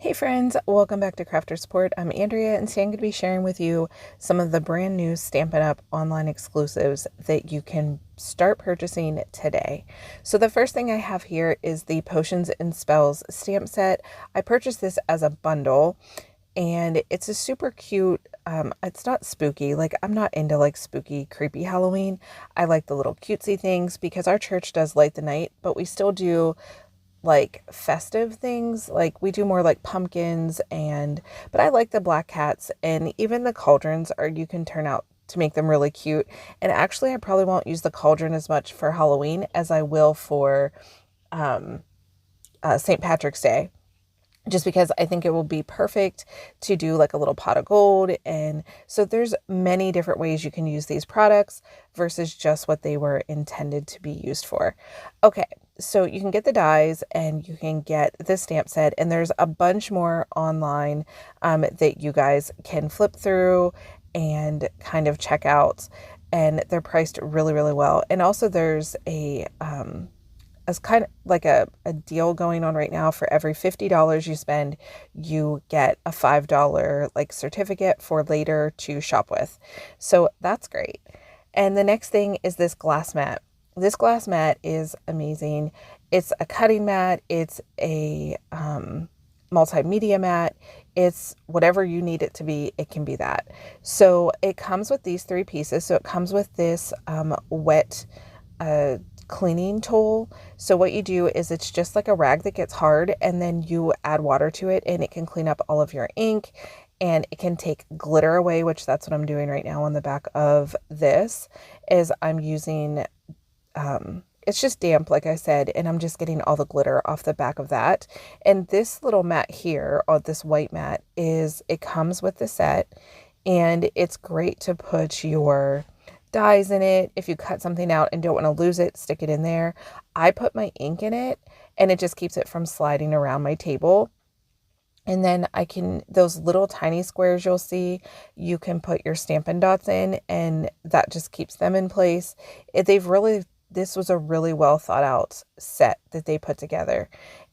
Hey friends, welcome back to Crafter Support. I'm Andrea, and today I'm going to be sharing with you some of the brand new Stampin' Up! Online exclusives that you can start purchasing today. So the first thing I have here is the Potions and Spells stamp set. I purchased this as a bundle, and it's a super cute, it's not spooky. Like, I'm not into like spooky, creepy Halloween. I like the little cutesy things because our church does light the night, but we still do like festive things. Like we do more like pumpkins but I like the black cats, and even the cauldrons you can turn out to make them really cute. And actually I probably won't use the cauldron as much for Halloween as I will for St. Patrick's Day, just because I think it will be perfect to do like a little pot of gold. And so there's many different ways you can use these products versus just what they were intended to be used for. Okay, so you can get the dies and you can get the stamp set, and there's a bunch more online that you guys can flip through and kind of check out, and they're priced really, really well. And also there's a as kind of like a deal going on right now. For every $50 you spend, you get a $5 like certificate for later to shop with. So that's great. And the next thing is this glass mat. This glass mat is amazing. It's a cutting mat. It's a multimedia mat. It's whatever you need it to be. It can be that. So it comes with these three pieces. So it comes with this wet cleaning tool. So what you do is it's just like a rag that gets hard, and then you add water to it, and it can clean up all of your ink, and it can take glitter away, which that's what I'm doing right now on the back of this. Is I'm using it's just damp, like I said, and I'm just getting all the glitter off the back of that. And this little mat here, or this white mat, it comes with the set, and it's great to put your dies in it. If you cut something out and don't want to lose it, stick it in there. I put my ink in it, and it just keeps it from sliding around my table. And then those little tiny squares you'll see, you can put your Stampin' Dots in, and that just keeps them in place. This was a really well thought out set that they put together.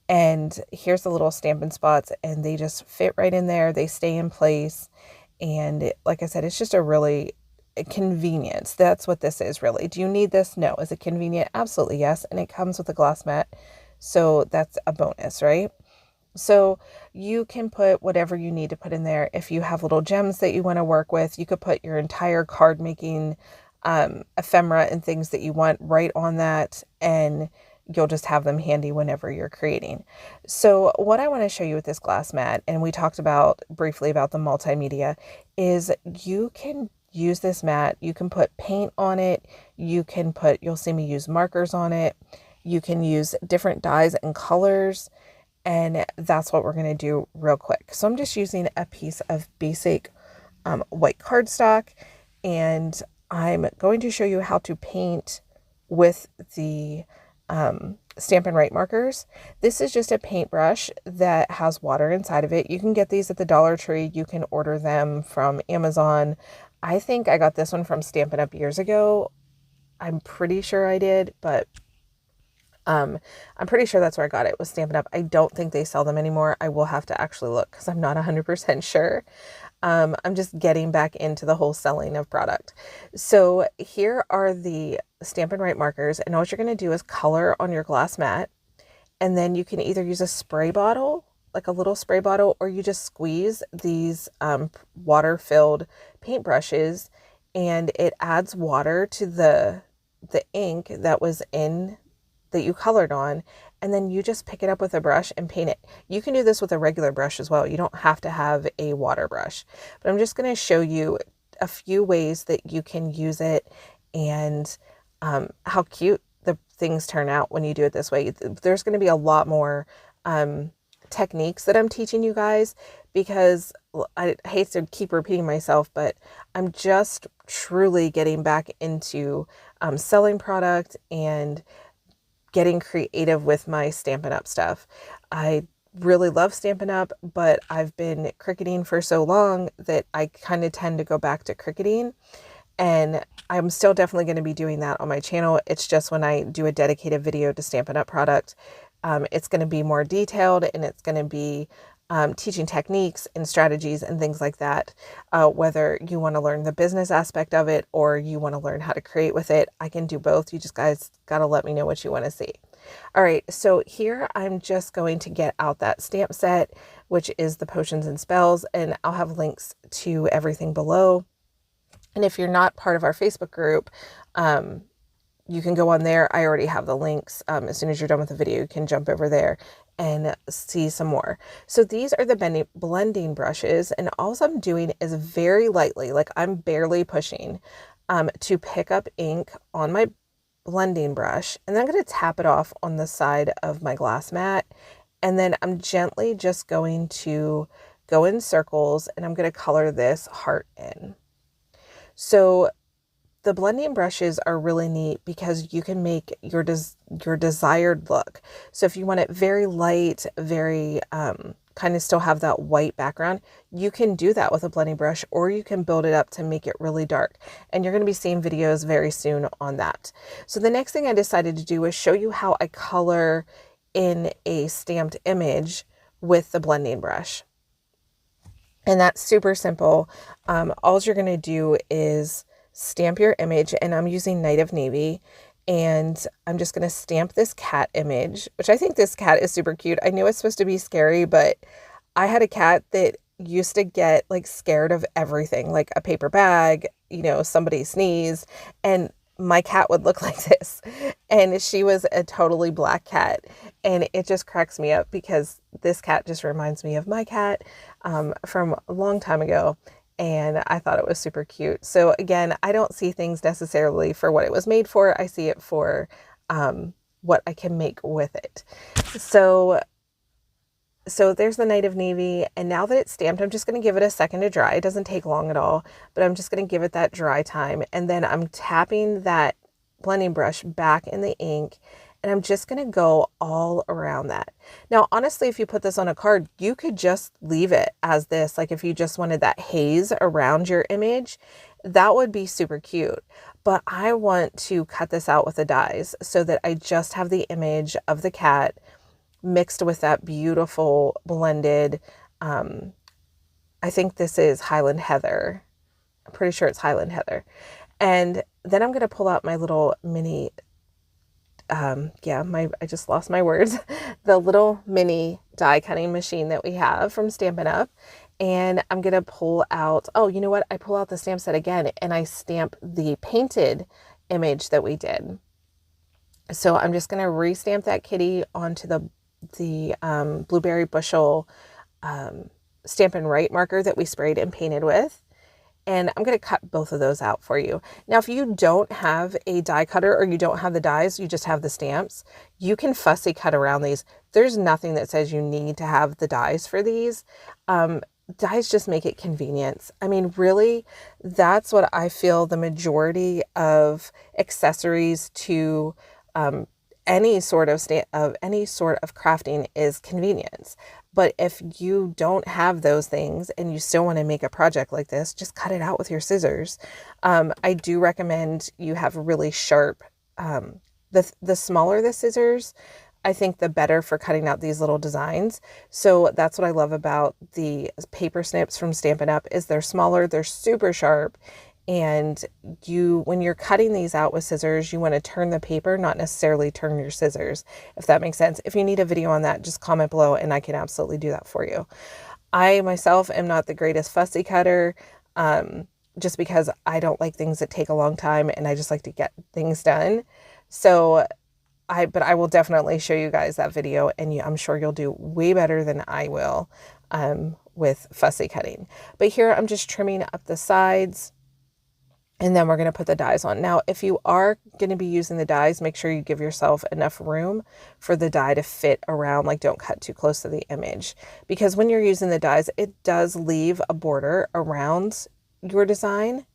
And here's the little Stampin' Spots, and they just fit right in there. They stay in place. And like I said, it's just a really convenience. That's what this is really. Do you need this? No. Is it convenient? Absolutely yes. And it comes with a glass mat, so that's a bonus, right? So you can put whatever you need to put in there. If you have little gems that you want to work with, you could put your entire card making ephemera and things that you want right on that, and you'll just have them handy whenever you're creating. So what I want to show you with this glass mat, and we talked briefly about the multimedia, is you can use this mat. You can put paint on it. You'll see me use markers on it. You can use different dyes and colors. And that's what we're going to do real quick. So I'm just using a piece of basic white cardstock, and I'm going to show you how to paint with the Stampin' Write markers. This is just a paintbrush that has water inside of it. You can get these at the Dollar Tree. You can order them from Amazon. I think I got this one from Stampin' Up! Years ago. I'm pretty sure I did, but I'm pretty sure that's where I got it, was Stampin' Up! I don't think they sell them anymore. I will have to actually look because I'm not 100% sure. I'm just getting back into the whole selling of product. So here are the Stampin' Write markers, and what you're going to do is color on your glass mat, and then you can either use a spray bottle, like a little spray bottle, or you just squeeze these water-filled paintbrushes, and it adds water to the ink that you colored on, and then you just pick it up with a brush and paint it. You can do this with a regular brush as well. You don't have to have a water brush, but I'm just going to show you a few ways that you can use it, and how cute the things turn out when you do it this way. There's going to be a lot more techniques that I'm teaching you guys, because I hate to keep repeating myself, but I'm just truly getting back into selling product and getting creative with my Stampin' Up! Stuff. I really love Stampin' Up!, but I've been cricketing for so long that I kind of tend to go back to cricketing. And I'm still definitely going to be doing that on my channel. It's just when I do a dedicated video to Stampin' Up! Product, it's going to be more detailed, and it's going to be teaching techniques and strategies and things like that. Whether you want to learn the business aspect of it or you want to learn how to create with it, I can do both. You just guys got to let me know what you want to see. All right, so here I'm just going to get out that stamp set, which is the potions and spells, and I'll have links to everything below. And if you're not part of our Facebook group, you can go on there. I already have the links. As soon as you're done with the video, you can jump over there and see some more. So these are the blending brushes, and all I'm doing is very lightly, like I'm barely pushing, to pick up ink on my blending brush, and then I'm going to tap it off on the side of my glass mat, and then I'm gently just going to go in circles, and I'm going to color this heart in. So the blending brushes are really neat because you can make your desired look. So if you want it very light, very kind of still have that white background, you can do that with a blending brush, or you can build it up to make it really dark. And you're going to be seeing videos very soon on that. So the next thing I decided to do is show you how I color in a stamped image with the blending brush. And that's super simple. All you're going to do is stamp your image, and I'm using Night of Navy, and I'm just going to stamp this cat image, which I think this cat is super cute. I knew it's supposed to be scary, but I had a cat that used to get like scared of everything, like a paper bag, you know, somebody sneezed, and my cat would look like this. And she was a totally black cat, and it just cracks me up because this cat just reminds me of my cat from a long time ago. And I thought it was super cute. So again, I don't see things necessarily for what it was made for. I see it for what I can make with it. So there's the Night of Navy. And now that it's stamped, I'm just going to give it a second to dry. It doesn't take long at all, but I'm just going to give it that dry time. And then I'm tapping that blending brush back in the ink, and I'm just going to go all around that. Now, honestly, if you put this on a card, you could just leave it as this. Like if you just wanted that haze around your image, that would be super cute. But I want to cut this out with the dies so that I just have the image of the cat mixed with that beautiful blended, I think this is Highland Heather. I'm pretty sure it's Highland Heather. And then I'm going to pull out my little mini I just lost my words, the little mini die cutting machine that we have from Stampin' Up. And I'm going to pull out, oh, you know what? I pull out the stamp set again, and I stamp the painted image that we did. So I'm just going to restamp that kitty onto the blueberry bushel Stampin' Right marker that we sprayed and painted with. And I'm going to cut both of those out for you. Now, if you don't have a die cutter or you don't have the dies, you just have the stamps, you can fussy cut around these. There's nothing that says you need to have the dies for these. Dies just make it convenience. I mean, really, that's what I feel the majority of accessories to any sort of crafting is convenience. But if you don't have those things and you still want to make a project like this, just cut it out with your scissors. I do recommend you have really sharp, the smaller the scissors, I think the better for cutting out these little designs. So that's what I love about the paper snips from Stampin' Up! Is they're smaller, they're super sharp. And when you're cutting these out with scissors, you want to turn the paper, not necessarily turn your scissors, if that makes sense. If you need a video on that, just comment below and I can absolutely do that for you. I myself am not the greatest fussy cutter, just because I don't like things that take a long time and I just like to get things done. But I will definitely show you guys that video, and I'm sure you'll do way better than I will with fussy cutting. But here I'm just trimming up the sides. And then we're going to put the dies on. Now, if you are going to be using the dies, make sure you give yourself enough room for the die to fit around. Like, don't cut too close to the image. Because when you're using the dies, it does leave a border around your design,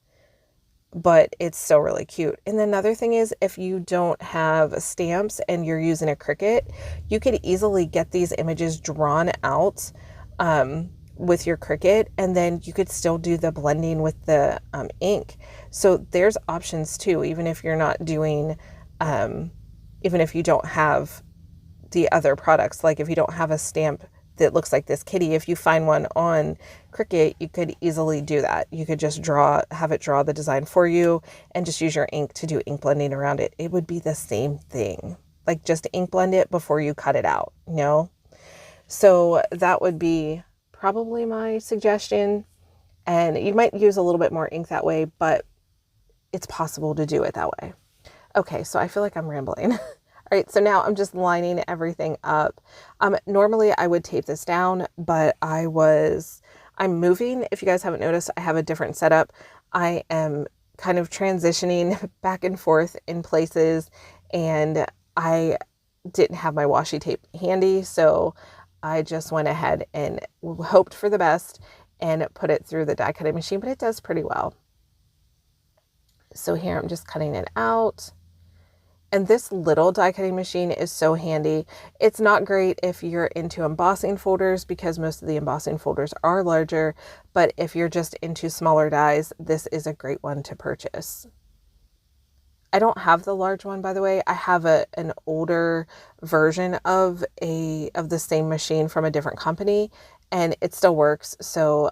but it's still really cute. And another thing is, if you don't have stamps and you're using a Cricut, you could easily get these images drawn out with your Cricut, and then you could still do the blending with the ink. So there's options too, even if you're not doing, even if you don't have the other products, like if you don't have a stamp that looks like this kitty. If you find one on Cricut, you could easily do that. You could just have it draw the design for you and just use your ink to do ink blending around it. It would be the same thing. Like just ink blend it before you cut it out, you know? So that would be probably my suggestion. And you might use a little bit more ink that way, but it's possible to do it that way. Okay, so I feel like I'm rambling. All right, so now I'm just lining everything up. Normally I would tape this down, but I'm moving. If you guys haven't noticed, I have a different setup. I am kind of transitioning back and forth in places, and I didn't have my washi tape handy, so I just went ahead and hoped for the best and put it through the die cutting machine, but it does pretty well. So here I'm just cutting it out. And this little die cutting machine is so handy. It's not great if you're into embossing folders because most of the embossing folders are larger, but if you're just into smaller dies, this is a great one to purchase. I don't have the large one, by the way. I have an older version of the same machine from a different company, and it still works. So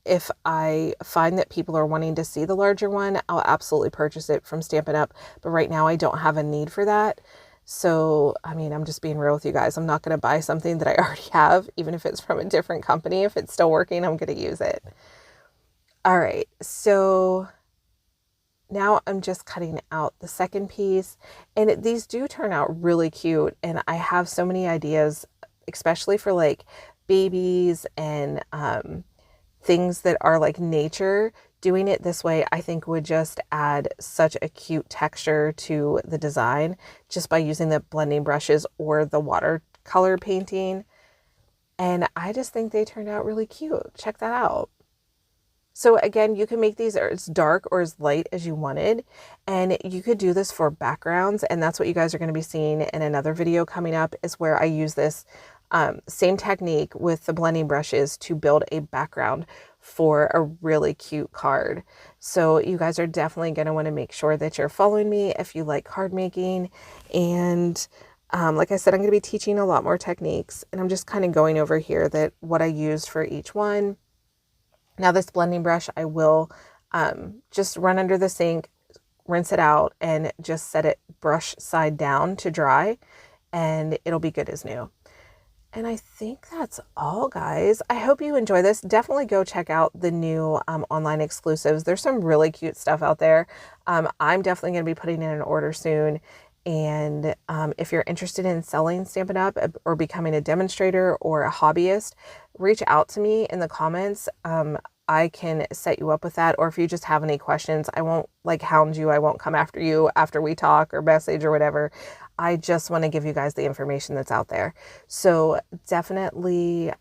if I find that people are wanting to see the larger one, I'll absolutely purchase it from Stampin' Up. But right now I don't have a need for that. So, I mean, I'm just being real with you guys. I'm not going to buy something that I already have, even if it's from a different company. If it's still working, I'm going to use it. All right, so now I'm just cutting out the second piece, and these do turn out really cute. And I have so many ideas, especially for like babies and things that are like nature. Doing it this way, I think would just add such a cute texture to the design just by using the blending brushes or the watercolor painting. And I just think they turned out really cute. Check that out. So again, you can make these as dark or as light as you wanted, and you could do this for backgrounds. And that's what you guys are going to be seeing in another video coming up, is where I use this same technique with the blending brushes to build a background for a really cute card. So you guys are definitely going to want to make sure that you're following me if you like card making. And like I said, I'm going to be teaching a lot more techniques, and I'm just kind of going over here that what I used for each one. Now this blending brush, I will just run under the sink, rinse it out, and just set it brush side down to dry, and it'll be good as new. And I think that's all, guys. I hope you enjoy this. Definitely go check out the new online exclusives. There's some really cute stuff out there. I'm definitely going to be putting in an order soon. And if you're interested in selling Stampin' Up! Or becoming a demonstrator or a hobbyist, reach out to me in the comments. I can set you up with that. Or if you just have any questions, I won't like hound you. I won't come after you after we talk or message or whatever. I just want to give you guys the information that's out there. So definitely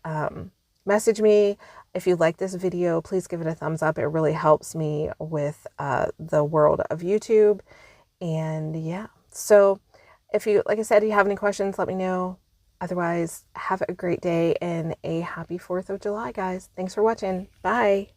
message me. If you like this video, please give it a thumbs up. It really helps me with the world of YouTube. And yeah, so if you, like I said, you have any questions, let me know. Otherwise, have a great day and a happy 4th of July, guys. Thanks for watching. Bye.